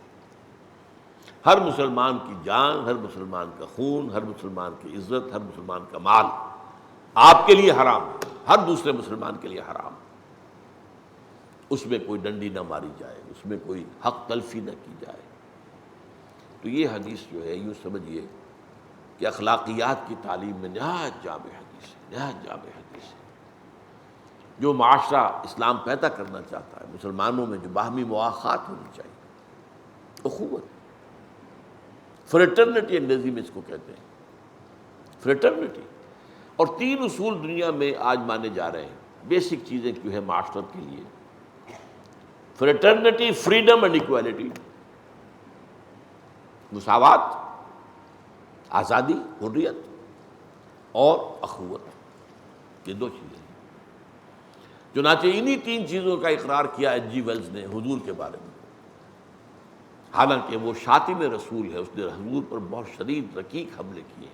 ہر مسلمان کی جان، ہر مسلمان کا خون، ہر مسلمان کی عزت، ہر مسلمان کا مال آپ کے لیے حرام ہے، ہر دوسرے مسلمان کے لیے حرام. اس میں کوئی ڈنڈی نہ ماری جائے، اس میں کوئی حق تلفی نہ کی جائے. تو یہ حدیث جو ہے یوں سمجھیے کہ اخلاقیات کی تعلیم میں نہایت جامع حدیث ہے، نہایت جامع حدیث ہے. جو معاشرہ اسلام پیدا کرنا چاہتا ہے، مسلمانوں میں جو باہمی مواخات ہونی چاہیے، اخوت، فریٹرنٹی انگریزی میں اس کو کہتے ہیں، فریٹرنٹی. اور 3 اصول دنیا میں آج مانے جا رہے ہیں، بیسک چیزیں جو ہے معاشرت کے لیے: فریٹرنٹی، فریڈم اینڈ ایکویلٹی، مساوات، آزادی، حریت، اور اخوت. یہ 2 چیزیں ہیں چنانچہ انہی تین چیزوں کا اقرار کیا ایچ جی ویلز نے حضور کے بارے میں، حالانکہ وہ شاتم رسول ہے، اس نے حضور پر بہت شدید رقیق حملے کیے،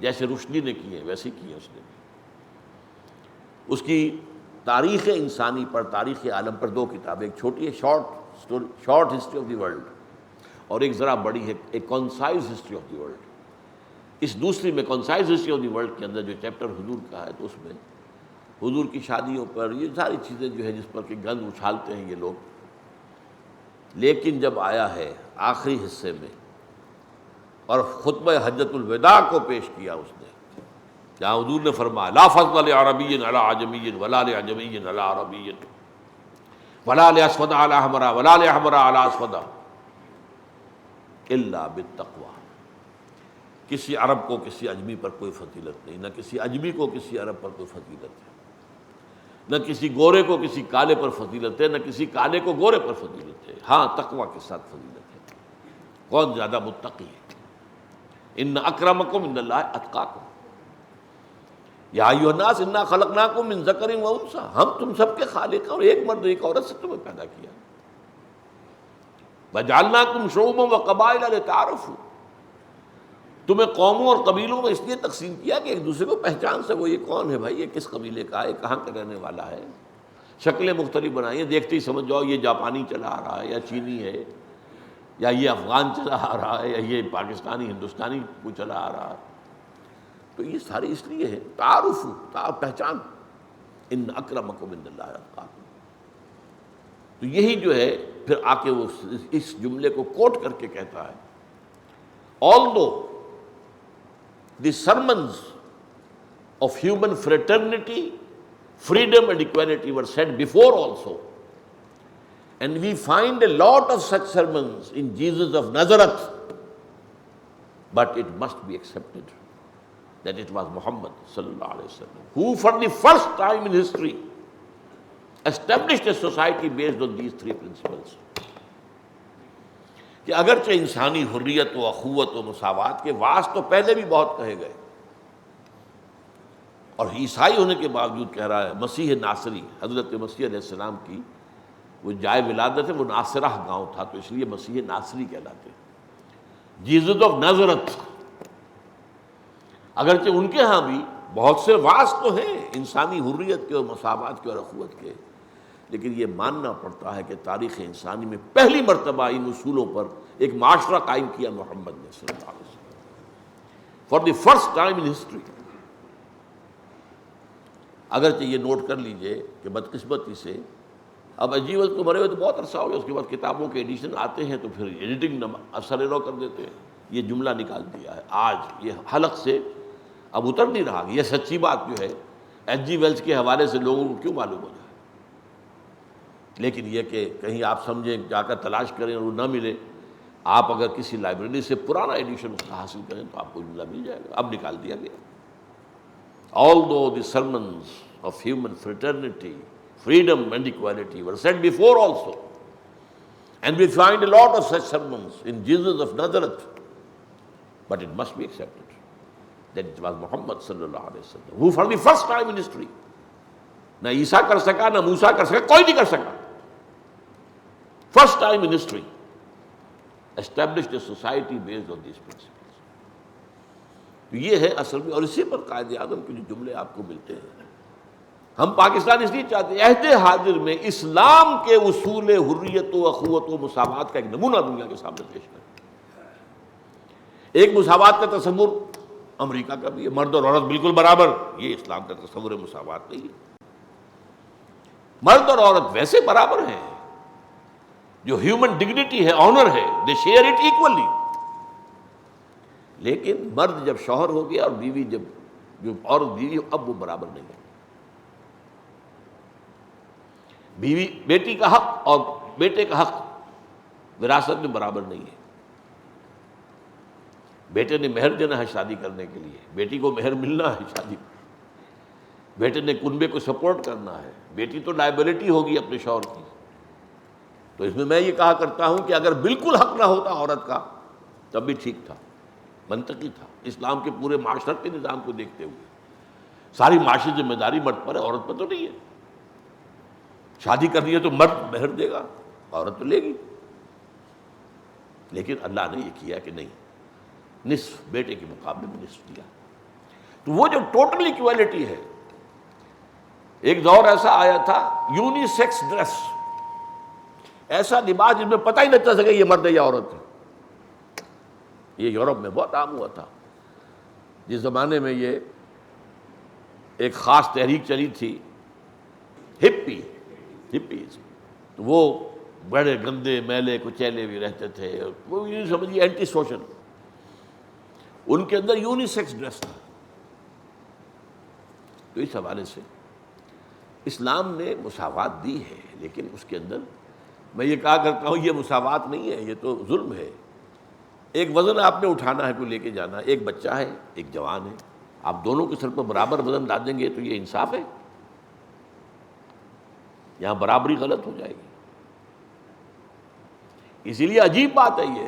جیسے رشدی نے کیے ویسے کیے اس نے۔ اس کی تاریخ انسانی پر، تاریخ عالم پر دو کتابیں، ایک چھوٹی ہے short history of the world, اور ایک ذرا بڑی ہے ایک concise history of the world. اس دوسری میں concise history of the world کے اندر جو چیپٹر حضور کا ہے، تو اس میں حضور کی شادیوں پر یہ ساری چیزیں جو ہے جس پر کہ گند اچھالتے ہیں یہ لوگ، لیکن جب آیا ہے آخری حصے میں اور خطبہ حجۃ الوداع کو پیش کیا اس نے، جہاں حضور نے فرمایا لا فضل لعربی علی عجمی ولا لعجمی علی عربی ولا لاسود علی احمر ولا لاحمر علی اسود الا بالتقوی، کسی عرب کو کسی اجمی پر کوئی فضیلت نہیں، نہ کسی اجمی کو کسی عرب پر کوئی فضیلت ہے، نہ کسی گورے کو کسی کالے پر فضیلت ہے، نہ کسی کالے کو گورے پر فضیلت ہے، ہاں تقوی کے ساتھ فضیلت ہے۔ کون زیادہ متقی ہے؟ ان اکرمکم عند اللہ اتقاکم، یا ایھا الناس انا خلقناکم من ذکر و انثی، ہم تم سب کے خالق ہیں اور ایک مرد ایک عورت سے تمہیں پیدا کیا، وجعلناکم شعوبا وقبائل لتعارفوا، تمہیں قوموں اور قبیلوں میں اس لیے تقسیم کیا کہ ایک دوسرے کو پہچان سکو، یہ کون ہے بھائی، یہ کس قبیلے کا ہے، یہ کہاں کا رہنے والا ہے، شکلیں مختلف بنائی ہیں، دیکھتے ہی سمجھ جاؤ یہ جاپانی چلا آ رہا ہے یا چینی ہے یا یہ افغان چلا آ رہا ہے یا یہ پاکستانی ہندوستانی کوئی چلا آ رہا ہے۔ تو یہ ساری اس لیے ہے تعارف، پہچان، ان اکرمکم عند اللہ اتقاکم۔ تو یہی جو ہے پھر آ کے وہ اس جملے کو کوٹ کر کے کہتا ہے although the sermons of human fraternity, freedom and equality were said before also, and we find a lot of such sermons in Jesus of Nazareth, but it must be accepted that it was Muhammad sallallahu alaihi wasallam who for the first time in history established a society based on these three principles، کہ اگرچہ انسانی حریت و اخوت و مساوات کے واعظ تو پہلے بھی بہت کہے گئے، اور عیسائی ہونے کے باوجود کہہ رہا ہے مسیح ناصری، حضرت مسیح علیہ السلام کی وہ جائے ولادت ہے وہ ناصرہ گاؤں تھا، تو اس لیے مسیح ناصری کہلاتے ہیں، جیسس آف نازرت۔ اگرچہ ان کے ہاں بھی بہت سے واعظ تو ہیں انسانی حریت کے اور مساوات کے اور اخوت کے، لیکن یہ ماننا پڑتا ہے کہ تاریخ انسانی میں پہلی مرتبہ ان اصولوں پر ایک معاشرہ قائم کیا محمد نے صلی اللہ علیہ وسلم، for the first time in history. اگرچہ یہ نوٹ کر لیجئے کہ بدقسمتی سے اب عجیب تو مرے ہوئے تو بہت عرصہ ہو گیا، اس کے بعد کتابوں کے ایڈیشن آتے ہیں تو پھر ایڈیٹنگ اثر رو کر دیتے ہیں، یہ جملہ نکال دیا ہے، آج یہ حلق سے اب اتر نہیں رہا، یہ سچی بات جو ہے ایچ جی ویلز کے حوالے سے لوگوں کو کیوں معلوم ہو جائے، لیکن یہ کہ کہیں آپ سمجھیں جا کر تلاش کریں اور وہ نہ ملے، آپ اگر کسی لائبریری سے پرانا ایڈیشن اس کا حاصل کریں تو آپ کو جملہ مل جائے گا، اب نکال دیا گیا۔ Although the sermons of human fraternity, freedom and equality were said before also, and we find a lot of such sermons in Jesus of Nazareth, but it must be accepted that it was Muhammad sallallahu alaihi wasallam who for the first time in history، نہ عیسیٰ کر سکا نہ موسیٰ کر سکا، کوئی نہیں کر سکا، first time in history established a society based on these principles۔ تو یہ ہے اصل میں، اور اسی پر قائد اعظم کے جو جملے آپ کو ملتے ہیں، ہم پاکستان اس لیے چاہتے ہیں عہد حاضر میں اسلام کے اصول حریت و اخوت و مساوات کا ایک نمونہ دنیا کے سامنے پیش کریں۔ ایک مساوات کا تصور امریکہ کا بھی ہے، مرد اور عورت بالکل برابر، یہ اسلام کا تصور مساوات نہیں ہے۔ مرد اور عورت ویسے برابر ہیں، جو ہیومن ڈگنیٹی ہے، آنر ہے، دے شیئر اٹ ایکولی، لیکن مرد جب شوہر ہو گیا اور بیوی جب جو عورت بیوی اب وہ برابر نہیں ہے۔ بیوی بیٹی کا حق اور بیٹے کا حق وراثت میں برابر نہیں ہے۔ بیٹے نے مہر دینا ہے شادی کرنے کے لیے، بیٹی کو مہر ملنا ہے شادی، بیٹے نے کنبے کو سپورٹ کرنا ہے، بیٹی تو لائبلٹی ہوگی اپنے شوہر کی۔ تو اس میں یہ کہا کرتا ہوں کہ اگر بالکل حق نہ ہوتا عورت کا تب بھی ٹھیک تھا، منطقی تھا، اسلام کے پورے معاشرت کے نظام کو دیکھتے ہوئے۔ ساری معاشی ذمہ داری مرد پر ہے، عورت پر تو نہیں ہے۔ شادی کرنی ہے تو مرد مہر دے گا، عورت تو لے گی، لیکن اللہ نے یہ کیا کہ نہیں، نصف بیٹے کے مقابلے میں نصف دیا۔ تو وہ جو ٹوٹل ایکویلٹی ہے، ایک دور ایسا آیا تھا یونی سیکس ڈریس، ایسا لباس جس میں پتہ ہی نہ چل سکے یہ مرد ہے یا عورت ہے، یہ یورپ میں بہت عام ہوا تھا۔ جس زمانے میں یہ ایک خاص تحریک چلی تھی ہپیز، تو وہ بڑے گندے میلے کچیلے بھی رہتے تھے، وہ یہ سمجھیے اینٹی سوشل، ان کے اندر یونی سیکس ڈریس تھا۔ تو اس حوالے سے اسلام نے مساوات دی ہے، لیکن اس کے اندر میں یہ کہا کرتا ہوں یہ مساوات نہیں ہے، یہ تو ظلم ہے۔ ایک وزن آپ نے اٹھانا ہے، کوئی لے کے جانا ہے، ایک بچہ ہے ایک جوان ہے، آپ دونوں کے سر پر برابر وزن ڈال دیں گے تو یہ انصاف ہے؟ یہاں برابری غلط ہو جائے گی۔ اسی لیے عجیب بات ہے، یہ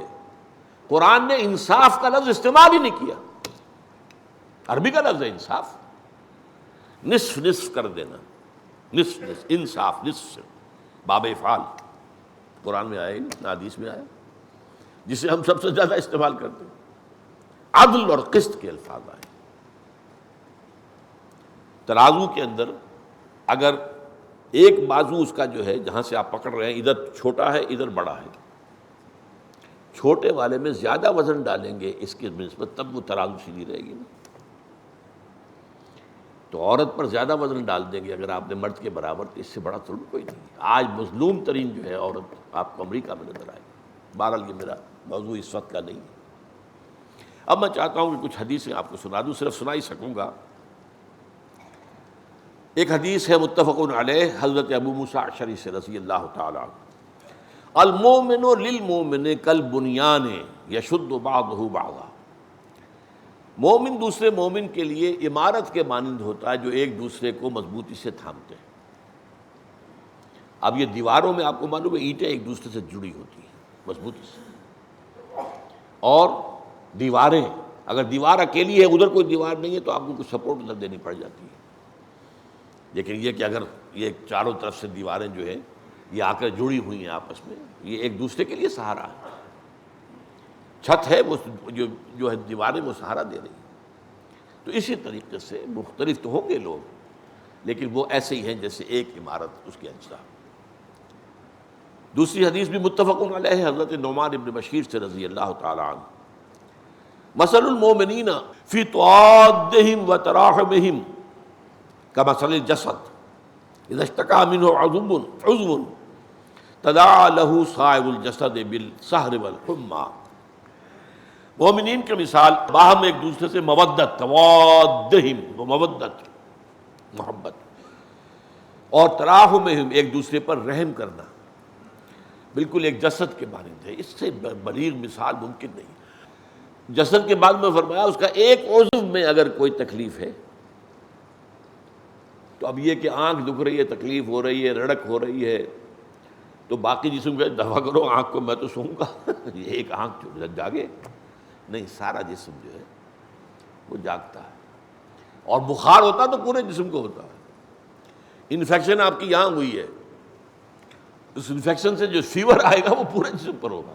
قرآن نے انصاف کا لفظ استعمال ہی نہیں کیا، عربی کا لفظ ہے انصاف، نصف نصف کر دینا، نصف نصف، انصاف نصف، باب افعال قرآن میں آیا ہی نہیں، نہ حدیث میں آیا، جسے ہم سب سے زیادہ استعمال کرتے ہیں۔ عدل اور قسط کے الفاظ آئے۔ ترازو کے اندر اگر ایک بازو اس کا جو ہے جہاں سے آپ پکڑ رہے ہیں ادھر چھوٹا ہے ادھر بڑا ہے، چھوٹے والے میں زیادہ وزن ڈالیں گے اس کی نسبت، تب وہ ترازو سیدھی رہے گی نا۔ تو عورت پر زیادہ وزن ڈال دیں گے اگر آپ نے مرد کے برابر، تو اس سے بڑا ظلم کوئی نہیں۔ آج مظلوم ترین جو ہے عورت آپ کو امریکہ میں نظر آئے گی۔ بہرحال یہ میرا موضوع اس وقت کا نہیں ہے۔ اب میں چاہتا ہوں کہ کچھ حدیثیں آپ کو سنا دوں، صرف سنا ہی سکوں گا۔ ایک حدیث ہے متفق علیہ، حضرت ابو موسیٰ اشعری سے رضی اللہ تعالیٰ عنہ، المومن للمومن کالبنیان یشد بعضہ بعضا، مومن دوسرے مومن کے لیے عمارت کے مانند ہوتا ہے جو ایک دوسرے کو مضبوطی سے تھامتے ہیں۔ اب یہ دیواروں میں آپ کو معلوم ہے اینٹیں ایک دوسرے سے جڑی ہوتی ہیں مضبوطی سے، اور دیواریں اگر دیوار اکیلی ہے ادھر کوئی دیوار نہیں ہے تو آپ کو کچھ سپورٹ ادھر دینی پڑ جاتی ہے، لیکن یہ کہ اگر یہ چاروں طرف سے دیواریں جو ہیں یہ آ کر جڑی ہوئی ہیں آپس میں، یہ ایک دوسرے کے لیے سہارا ہے، چھت ہے وہ جو ہے دیواریں وہ سہارا دے رہی ہیں۔ تو اسی طریقے سے مختلف تو ہوں گے لوگ، لیکن وہ ایسے ہی ہیں جیسے ایک عمارت اس کے اجزاء۔ دوسری حدیث بھی متفق علیہ، حضرت نعمان بن بشیر سے رضی اللہ تعالی عنہ، مثل المؤمنین فی توادہم و تراحمہم کمثل الجسد اذا اشتکى منہ عضو تداعى له سائر الجسد بالسہر والحمى۔ مومنین کی مثال باہم ایک دوسرے سے مودت، توادہم وہ مودت محبت، اور تراحمہم ایک دوسرے پر رحم کرنا، بالکل ایک جسد کے مانند ہے۔ اس سے بلیغ مثال ممکن نہیں۔ جسد کے بعد میں فرمایا اس کا ایک عضو میں اگر کوئی تکلیف ہے، تو اب یہ کہ آنکھ دکھ رہی ہے، تکلیف ہو رہی ہے، رڑک ہو رہی ہے، تو باقی جسم کا دفع کرو آنکھ کو، میں تو سوؤں گا، یہ ایک آنکھ جو جاگے نہیں، سارا جسم جو ہے وہ جاگتا ہے۔ اور بخار ہوتا تو پورے جسم کو ہوتا ہے۔ انفیکشن آپ کی یہاں ہوئی ہے، اس انفیکشن سے جو فیور آئے گا وہ پورے جسم پر ہوگا۔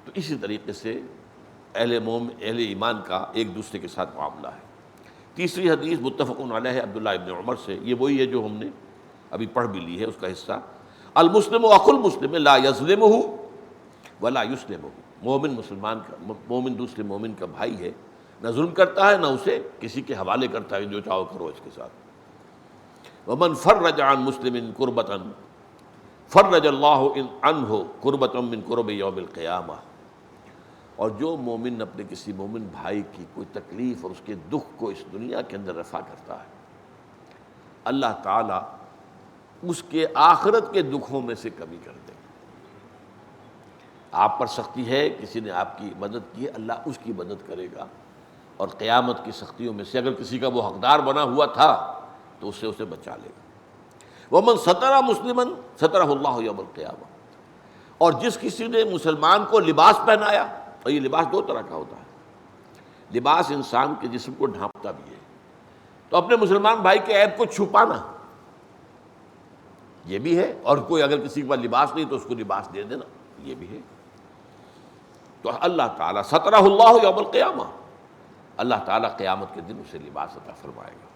تو اسی طریقے سے اہل ایمان کا ایک دوسرے کے ساتھ معاملہ ہے۔ تیسری حدیث متفق علیہ عبداللہ ابن عمر سے، یہ وہی ہے جو ہم نے ابھی پڑھ بھی لی ہے اس کا حصہ، المسلم اخو المسلم لا یظلمہ ولا یسلمہ، مومن دوسرے مومن کا بھائی ہے، نہ ظلم کرتا ہے نہ اسے کسی کے حوالے کرتا ہے جو چاہو کرو اس کے ساتھ۔ ومن فرج عن مسلم کربۃ فرج اللہ عنہ کربۃ من کرب یوم القیامہ، اور جو مومن اپنے کسی مومن بھائی کی کوئی تکلیف اور اس کے دکھ کو اس دنیا کے اندر رفع کرتا ہے، اللہ تعالیٰ اس کے آخرت کے دکھوں میں سے کمی کر دے۔ آپ پر سختی ہے، کسی نے آپ کی مدد کی، اللہ اس کی مدد کرے گا، اور قیامت کی سختیوں میں سے اگر کسی کا وہ حقدار بنا ہوا تھا تو اسے بچا لے گا۔ ومن ستر مسلما سترہ اللہ یوم القیامہ، اور جس کسی نے مسلمان کو لباس پہنایا، اور یہ لباس دو طرح کا ہوتا ہے، لباس انسان کے جسم کو ڈھانپتا بھی ہے، تو اپنے مسلمان بھائی کے عیب کو چھپانا، یہ بھی ہے، اور کوئی اگر کسی کے پاس لباس نہیں تو اس کو لباس دے دینا، یہ بھی ہے۔ تو اللہ تعالیٰ سترہ اللہ یوم القیامہ، اللہ تعالیٰ قیامت کے دن اسے لباس عطا فرمائے گا۔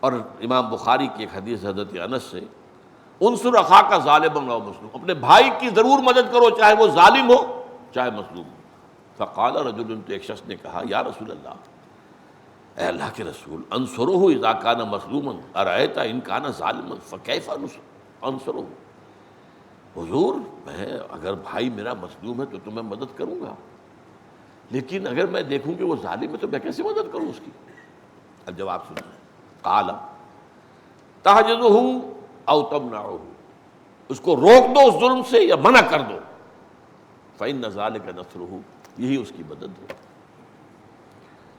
اور امام بخاری کی ایک حدیث حضرت انس سے، انصر اخاک ظالما او مظلوم، اپنے بھائی کی ضرور مدد کرو چاہے وہ ظالم ہو چاہے مظلوم ہو۔ فقال رجل، تو ایک شخص نے کہا یا رسول اللہ، اے اللہ کے رسول، انصرہ اذا کان مظلوما ارأیت ان کان ظالما فکیف انصرہ، حضور میں اگر بھائی میرا مظلوم ہے تو میں مدد کروں گا، لیکن اگر میں دیکھوں کہ وہ ظالم ہے تو میں کیسے مدد کروں اس کی؟ اب جواب سنیں، قال تحجزہ او تمنعہ، اس کو روک دو اس ظلم سے یا منع کر دو، فإن ذلک نصرہ، یہی اس کی مدد ہے۔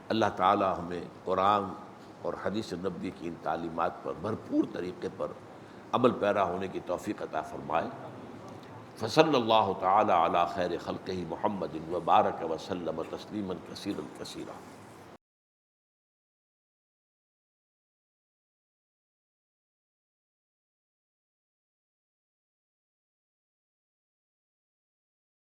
اللہ تعالی ہمیں قرآن اور حدیث نبوی کی ان تعلیمات پر بھرپور طریقے پر عمل پیرا ہونے کی توفیق عطا فرمائے۔ فصلی اللہ تعالی علی خیر خلقہ محمد وبارک وسلم تسلیما کثیرا کثیرا۔